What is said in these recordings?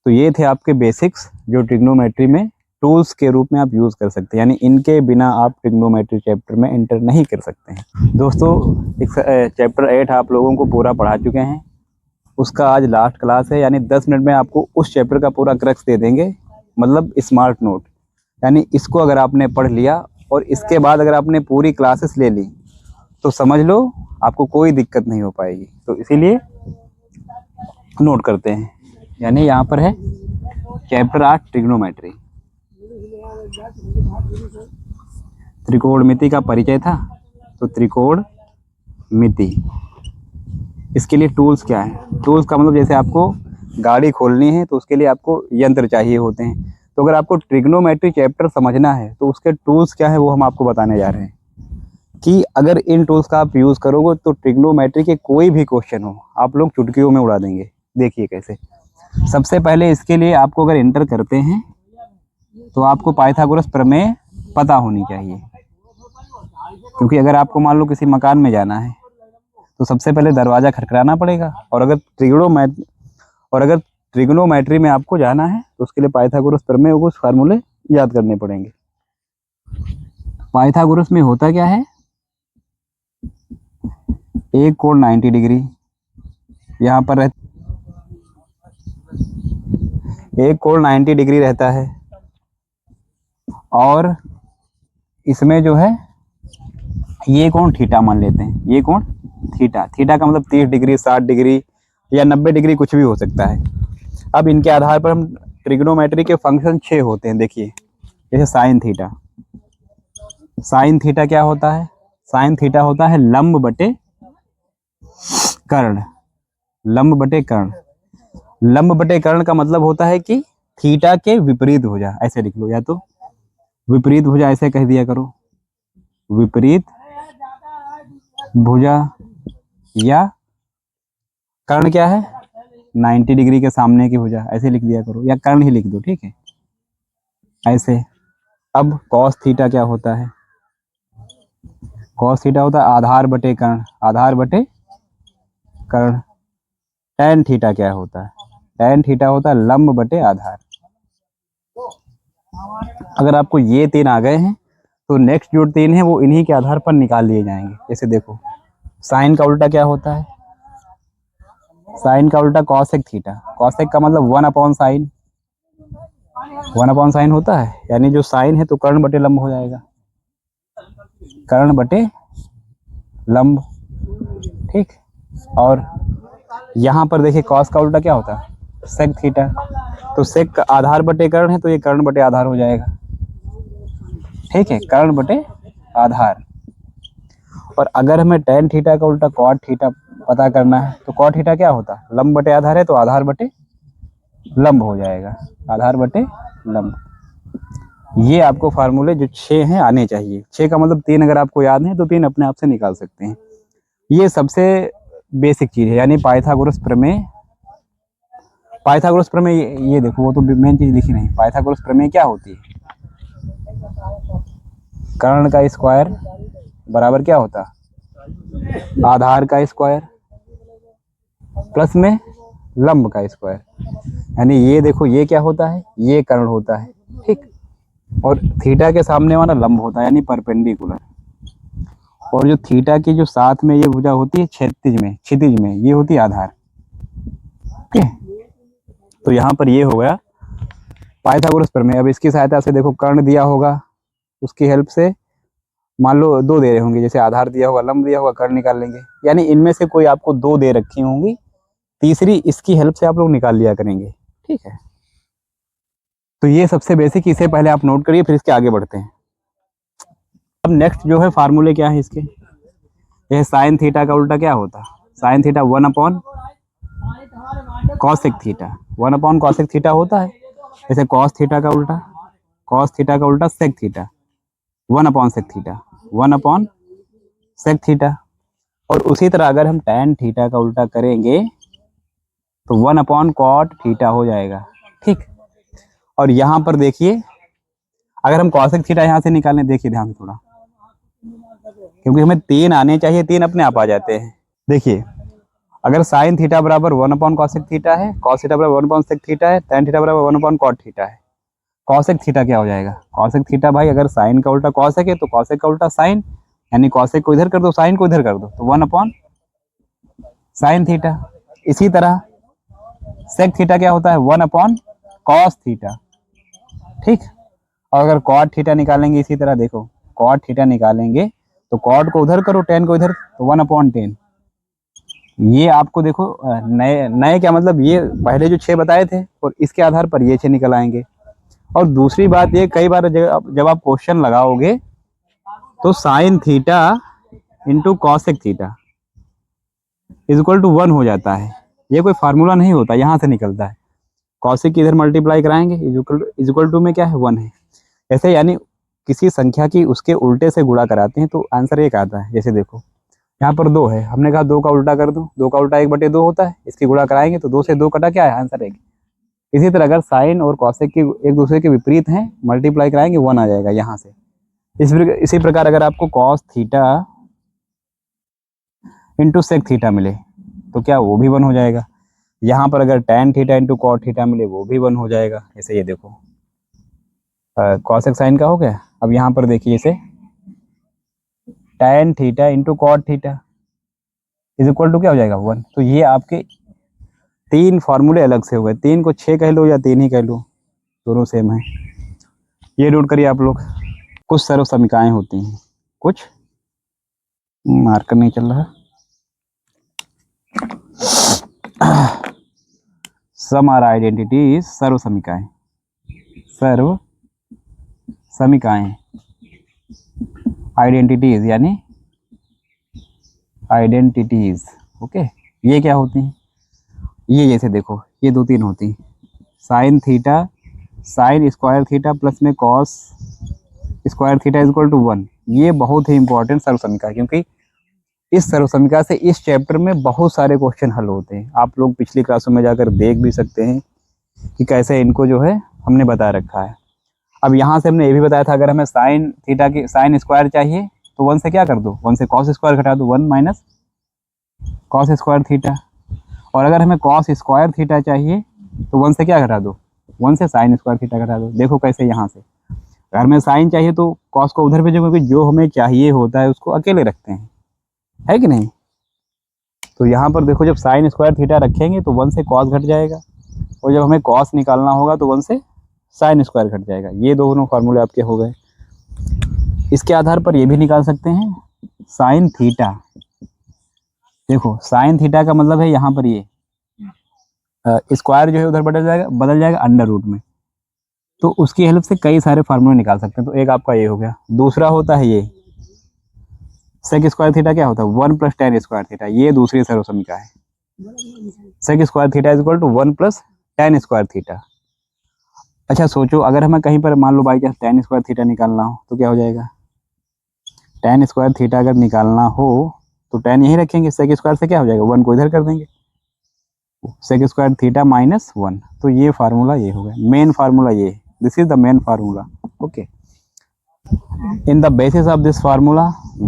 तो ये थे आपके बेसिक्स जो ट्रिग्नोमेट्री में टूल्स के रूप में आप यूज़ कर सकते हैं, यानी इनके बिना आप ट्रिग्नोमेट्री चैप्टर में एंटर नहीं कर सकते हैं। दोस्तों चैप्टर 8 आप लोगों को पूरा पढ़ा चुके हैं, उसका आज लास्ट क्लास है, यानी 10 मिनट में आपको उस चैप्टर का पूरा क्रक्स दे देंगे, मतलब स्मार्ट नोट। यानी इसको अगर आपने पढ़ लिया और इसके बाद अगर आपने पूरी क्लासेस ले ली तो समझ लो आपको कोई दिक्कत नहीं हो पाएगी। तो इसीलिए नोट करते हैं, यानी यहाँ पर है चैप्टर 8 ट्रिग्नोमेट्री। त्रिकोणमिति का परिचय था, तो त्रिकोणमिति। इसके लिए टूल्स क्या है? टूल्स का मतलब जैसे आपको गाड़ी खोलनी है तो उसके लिए आपको यंत्र चाहिए होते हैं। तो अगर आपको ट्रिग्नोमेट्री चैप्टर समझना है तो उसके टूल्स क्या है वो हम आपको बताने जा रहे हैं कि अगर इन टूल्स का आप यूज़ करोगे तो ट्रिग्नोमेट्री के कोई भी क्वेश्चन हो आप लोग चुटकियों में उड़ा देंगे। देखिए कैसे। सबसे पहले इसके लिए आपको अगर एंटर करते हैं तो आपको पाइथागोरस प्रमेय पता होनी चाहिए, क्योंकि अगर आपको मान लो किसी मकान में जाना है तो सबसे पहले दरवाज़ा खटखटाना पड़ेगा, और अगर ट्रिग्नोमेट्री में आपको जाना है तो उसके लिए पाइथागोरस प्रमेय को कुछ फार्मूले याद करने पड़ेंगे। पाइथागोरस में होता क्या है, एक कोण 90 डिग्री यहाँ पर एक कोण 90 डिग्री रहता है, और इसमें जो है ये कोण थीटा मान लेते हैं, ये कोण थीटा। थीटा का मतलब 30 डिग्री, 60 डिग्री या 90 डिग्री कुछ भी हो सकता है। अब इनके आधार पर हम ट्रिग्नोमेट्री के फंक्शन 6 होते हैं। देखिए जैसे साइन थीटा। साइन थीटा क्या होता है? साइन थीटा होता है लंब बटे कर्ण। लंब बटे कर्ण। लंब बटे कर्ण का मतलब होता है कि थीटा के विपरीत भुजा, ऐसे लिख लो, या तो विपरीत भुजा ऐसे कह दिया करो, विपरीत भुजा, या कर्ण क्या है 90 डिग्री के सामने की भुजा, ऐसे लिख दिया करो, या कर्ण ही लिख दो, ठीक है ऐसे। अब कॉस थीटा क्या होता है? कॉस थीटा होता है आधार बटे कर्ण, आधार बटे कर्ण। टैन थीटा क्या होता है? टैन थीटा होता है लंब बटे आधार। अगर आपको ये 3 आ गए हैं तो नेक्स्ट जो 3 है वो इन्हीं के आधार पर निकाल लिए जाएंगे। जैसे देखो साइन का उल्टा क्या होता है? साइन का उल्टा कॉसेक थीटा। कॉसेक का मतलब 1/साइन, 1/साइन होता है, यानी जो साइन है तो कर्ण बटे लंब हो जाएगा, कर्ण बटे लंब, ठीक। और यहाँ पर देखिए कॉस का उल्टा क्या होता है? Sec theta. तो सेक आधार बटे कर्ण है तो ये कर्ण बटे आधार हो जाएगा, ठीक है, कर्ण बटे आधार। और अगर हमें टैन थीटा का उल्टा कॉट थीटा पता करना है तो कॉट थीटा क्या होता है? लंब बटे आधार है तो आधार बटे लंब हो जाएगा, आधार बटे लंब। ये आपको फार्मूले जो 6 हैं आने चाहिए। 6 का मतलब 3 अगर आपको याद है तो 3 अपने आप से निकाल सकते हैं। ये सबसे बेसिक चीज़ है, यानी पाइथागोरस प्रमेय। पाइथागोरस प्रमेय ये देखो, वो तो मेन चीज़ लिखी नहीं। पाइथागोरस प्रमेय क्या होती है? कर्ण का स्क्वायर बराबर क्या होता है? आधार का स्क्वायर प्लस में लंब का स्क्वायर। यानी ये देखो ये क्या होता है? ये कर्ण होता है, ठीक। और थीटा के सामने वाला लंब होता है, यानी परपेंडिकुलर। और जो थीटा की जो साथ में ये भुजा होती है क्षितिज में ये होती है आधार, ठीक है। तो यहाँ पर ये हो गया पाइथागोरस प्रमेय। अब इसकी सहायता से देखो कर्ण दिया होगा, उसकी हेल्प से मान लो 2 दे रहे होंगे, जैसे आधार दिया होगा, लंब दिया होगा, कर्ण निकाल लेंगे। यानी इनमें से कोई आपको 2 दे रखी होंगी, तीसरी इसकी हेल्प से आप लोग निकाल लिया करेंगे, ठीक है। तो ये सबसे बेसिक, इसे पहले आप नोट करिए, फिर इसके आगे बढ़ते हैं। अब नेक्स्ट जो है फार्मूले क्या है इसके? यह साइन थीटा का उल्टा क्या होता है? साइन थीटा 1/कॉसेक थीटा। 1/कॉसेक थीटा होता है। जैसे कॉस थीटा का उल्टा सेक थीटा, 1/सेक थीटा, 1/सेक थीटा। और उसी तरह अगर हम टैन थीटा का उल्टा करेंगे तो 1/कॉट थीटा हो जाएगा, ठीक। और यहाँ पर देखिए अगर हम कॉसेक थीटा यहाँ से निकालें, देखिए ध्यान से थोड़ा, क्योंकि हमें 3 आने चाहिए, 3 अपने आप आ जाते हैं। देखिए अगर साइन थीटा बराबर 1 कॉसेक थीटा है, कॉस थीटा बराबर 1 सेक थीटा है, tan थीटा बराबर 1 कॉट थीटा है, कॉसेक थीटा क्या हो जाएगा? कॉसेक थीटा भाई अगर साइन का उल्टा कॉसेक है तो कॉसेक का उल्टा साइन, यानी कॉसेक को इधर कर दो, साइन को इधर कर दो, तो 1 साइन थीटा। इसी तरह सेक थीटा क्या होता है? 1 कॉस थीटा, ठीक। और अगर कॉट थीटा निकालेंगे इसी तरह, देखो कॉट थीटा निकालेंगे तो कॉट को उधर करो, टेन को इधर, तो 1/10। ये आपको देखो नए नए क्या मतलब, ये पहले जो 6 बताए थे और इसके आधार पर ये 6 निकल आएंगे। और दूसरी बात ये, कई बार जब आप क्वेश्चन लगाओगे तो sine theta into cosec theta is equal to 1 हो जाता है। ये कोई फार्मूला नहीं होता, यहाँ से निकलता है। कॉसेक की इधर मल्टीप्लाई कराएंगे, इज इक्वल टू में क्या है? 1 है। ऐसे यानी किसी संख्या की उसके उल्टे से गुणा कराते हैं तो आंसर एक आता है। जैसे देखो यहाँ पर 2 है, हमने कहा 2 का उल्टा कर दो, 2 का उल्टा 1/2 होता है, इसकी गुणा कराएंगे तो 2 से 2 कटा, क्या है? आंसर 1। इसी तरह अगर साइन और कॉसेक की एक दूसरे के विपरीत हैं, मल्टीप्लाई कराएंगे 1 आ जाएगा यहाँ से। इसी प्रकार अगर आपको cos theta into sec theta मिले तो क्या वो भी 1 हो जाएगा। यहाँ पर अगर tan theta into cot theta मिले वो भी 1 हो जाएगा। ऐसे ये देखो कॉसेक साइन का हो गया। अब यहाँ पर देखिए इसे tan theta into cot theta is equal to क्या हो जाएगा? 1। तो ये आपके 3 फार्मूले अलग से हो गए। 3 को 6 कह लो या 3 ही कह लो, दोनों सेम है। ये नोट करिए आप लोग। कुछ सर्व समीकरणें होती हैं, कुछ मार्कर नहीं चल रहा। सम आर आइडेंटिटीज, सर्व समीकरणें, सर्व समीकरणें, आइडेंटिटीज यानी आइडेंटिटीज। ओके, ये क्या होती हैं? ये जैसे देखो ये 2-3 होती हैं। Sine theta, sine square theta plus में cos square theta is equal to 1। ये बहुत ही इंपॉर्टेंट सर्व समीकरण, क्योंकि इस सर्व समीकरण से इस चैप्टर में बहुत सारे क्वेश्चन हल होते हैं। आप लोग पिछली क्लासों में जाकर देख भी सकते हैं कि कैसे इनको जो है हमने बता रखा है। अब यहाँ से हमने ये भी बताया था, अगर हमें साइन थीटा की साइन स्क्वायर चाहिए तो 1 से क्या कर दो? 1 से कॉस स्क्वायर घटा दो, 1 माइनस कॉस स्क्वायर थीटा। और अगर हमें कॉस स्क्वायर थीटा चाहिए तो 1 से क्या घटा दो? 1 से साइन स्क्वायर थीटा घटा दो। देखो कैसे, यहाँ से अगर हमें साइन चाहिए तो कॉस को उधर भेजो, क्योंकि जो हमें चाहिए होता है उसको अकेले रखते हैं, है कि नहीं? तो यहाँ पर देखो जब साइन स्क्वायर थीटा रखेंगे तो 1 से कॉस घट जाएगा, और जब हमें कॉस निकालना होगा तो 1 से साइन स्क्वायर घट जाएगा। ये दोनों फार्मूले आपके हो गए। इसके आधार पर ये भी निकाल सकते हैं साइन थीटा। देखो साइन थीटा का मतलब है यहाँ पर ये स्क्वायर जो है उधर बदल जाएगा अंडर रूट में, तो उसकी हेल्प से कई सारे फार्मूले निकाल सकते हैं। तो एक आपका ये हो गया। दूसरा होता है ये सेक स्क्वायर थीटा, क्या होता है? 1 प्लस tan स्क्वायर थीटा। ये दूसरी सर्व समीकरण है। Sec square theta is equal to 1 plus tan square theta. अच्छा सोचो, अगर हमें कहीं पर मान लो by chance tan square theta निकालना हो तो क्या हो जाएगा? tan स्क्वायर थीटा अगर निकालना हो तो tan यहीं रखेंगे, सेक स्क्वायर से क्या हो जाएगा? 1 को इधर कर देंगे, सेक स्क्वायर थीटा माइनस 1। तो ये फार्मूला ये हो गया, मेन फार्मूला ये, this is the main formula. Okay, in the basis of this formula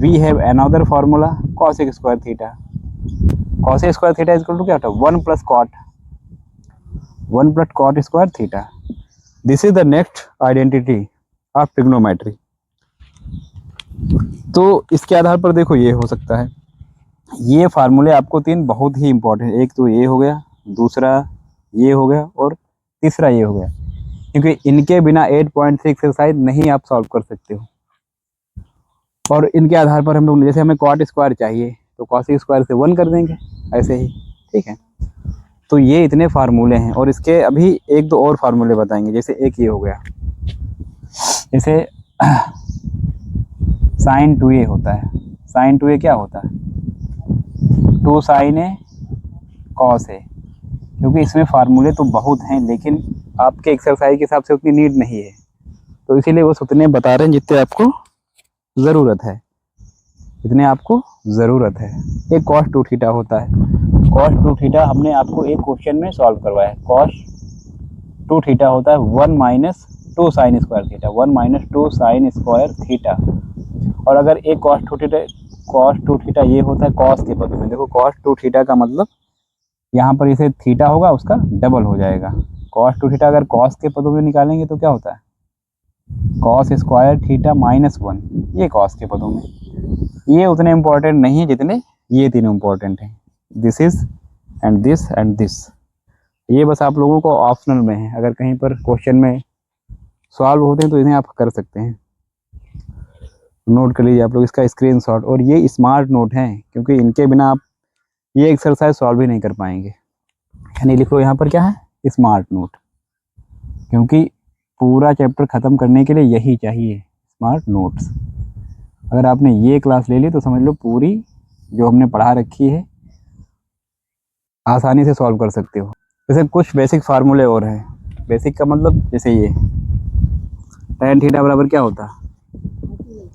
we have another formula cosec square theta. Cosec square theta is equal to क्या होता है? 1 plus cot square theta. This is the next identity of trigonometry. तो इसके आधार पर देखो ये हो सकता है। ये फार्मूले आपको 3 बहुत ही इंपॉर्टेंट, एक तो ये हो गया, दूसरा ये हो गया, और तीसरा ये हो गया, क्योंकि इनके बिना 8.6 एक्सरसाइज नहीं आप सॉल्व कर सकते हो। और इनके आधार पर हम लोग, जैसे हमें कॉट स्क्वायर चाहिए तो कॉसेक स्क्वायर से 1 कर देंगे, ऐसे ही, ठीक है। तो ये इतने फार्मूले हैं, और इसके अभी 1-2 और फार्मूले बताएंगे। जैसे एक ये हो गया, जैसे साइन 2a होता है। साइन 2a क्या होता है? 2 साइन ए कॉस ए। क्योंकि इसमें फार्मूले तो बहुत हैं, लेकिन आपके एक्सरसाइज के हिसाब से उतनी नीड नहीं है, तो इसीलिए बस उतने बता रहे हैं जितने आपको ज़रूरत है, इतने आपको ज़रूरत है। एक cos 2 थीटा होता है। cos 2 थीटा हमने आपको एक क्वेश्चन में सॉल्व करवाया है। cos 2 थीटा होता है 1 minus 2 sign square theta, 1 minus 2 sign square theta. और अगर एक cos 2 थीटा ये होता है cos के पद में। देखो cos 2 थीटा का मतलब यहाँ पर इसे थीटा होगा उसका डबल हो जाएगा। कॉस टू थीटा अगर कॉस के पदों में निकालेंगे तो क्या होता है, कॉस स्क्वायर थीटा -1, ये कॉस के पदों में। ये उतने इम्पोर्टेंट नहीं है जितने ये तीनों इम्पोर्टेंट हैं, this is and this and this. ये बस आप लोगों को ऑप्शनल में है, अगर कहीं पर क्वेश्चन में सॉल्व होते हैं तो इन्हें आप कर सकते हैं। नोट कर लीजिए आप लोग इसका स्क्रीनशॉट, और ये स्मार्ट नोट हैं क्योंकि इनके बिना आप ये एक्सरसाइज सॉल्व ही नहीं कर पाएंगे। यानी लिख लो यहाँ पर क्या है, स्मार्ट नोट, क्योंकि पूरा चैप्टर ख़त्म करने के लिए यही चाहिए, स्मार्ट नोट्स। अगर आपने ये क्लास ले ली तो समझ लो पूरी जो हमने पढ़ा रखी है आसानी से सॉल्व कर सकते हो। जैसे कुछ बेसिक फार्मूले और हैं, बेसिक का मतलब जैसे ये tan थीटा बराबर क्या होता है,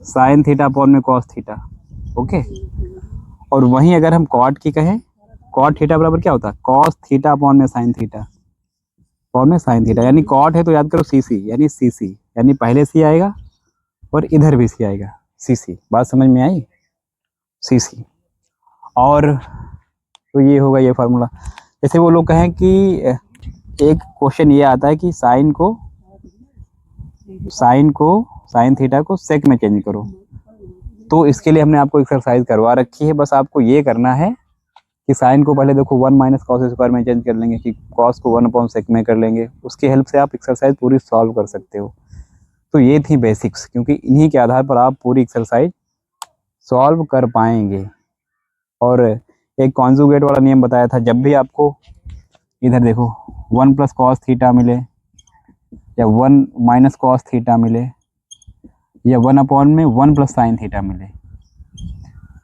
साइन थीटा अपॉन में कॉस थीटा, ओके। और वहीं अगर हम कॉट की कहें, कॉट थीटा बराबर क्या होता है, कॉस थीटा अपॉन में साइन थीटा, अपॉन में साइन थीटा। यानी कॉट है तो याद करो सीसी, यानी सीसी, यानी पहले सी आएगा और इधर भी सी आएगा, सीसी। बात समझ में आई, सीसी। और तो ये होगा ये फार्मूला। जैसे वो लोग कहें कि एक क्वेश्चन ये आता है कि साइन थीटा को सेक में चेंज करो, तो इसके लिए हमने आपको एक्सरसाइज करवा रखी है। बस आपको ये करना है कि साइन को पहले देखो 1 माइनस कॉस स्क्वायर में चेंज कर लेंगे, कि कॉस को 1 अपॉन सेक में कर लेंगे, उसकी हेल्प से आप एक्सरसाइज पूरी सॉल्व कर सकते हो। तो ये थी बेसिक्स, क्योंकि इन्हीं के आधार पर आप पूरी एक्सरसाइज सॉल्व कर पाएंगे। और एक कॉन्जुगेट वाला नियम बताया था, जब भी आपको इधर देखो 1 प्लस कॉस थीटा मिले या 1 माइनस कॉस थीटा मिले या 1 अपॉन में 1 प्लस साइन थीटा मिले,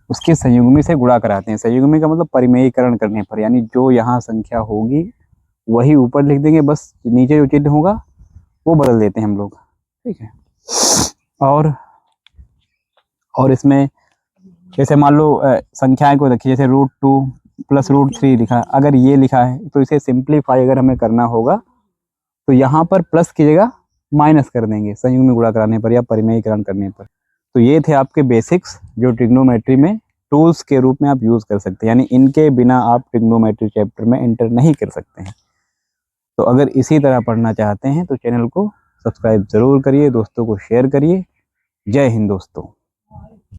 उसके संयुग्मी से गुणा कराते हैं। संयुग्मी का मतलब परिमेयीकरण करने पर, यानी जो यहाँ संख्या होगी वही ऊपर लिख देंगे, बस नीचे जो चिन्ह होगा वो बदल देते हैं हम लोग, ठीक है। और इसमें जैसे मान लो संख्याएं को देखिए, जैसे √2 प्लस √3 लिखा है, अगर ये लिखा है तो इसे सिंप्लीफाई अगर हमें करना होगा तो यहाँ पर प्लस की जगह माइनस कर देंगे संयुग्मी गुणा कराने पर या परिमेयीकरण करने पर। तो ये थे आपके बेसिक्स जो ट्रिग्नोमेट्री में टूल्स के रूप में आप यूज़ कर सकते हैं, यानी इनके बिना आप ट्रिग्नोमेट्री चैप्टर में एंटर नहीं कर सकते हैं। तो अगर इसी तरह पढ़ना चाहते हैं तो चैनल को सब्सक्राइब ज़रूर करिए, दोस्तों को शेयर करिए। जय हिंद दोस्तों।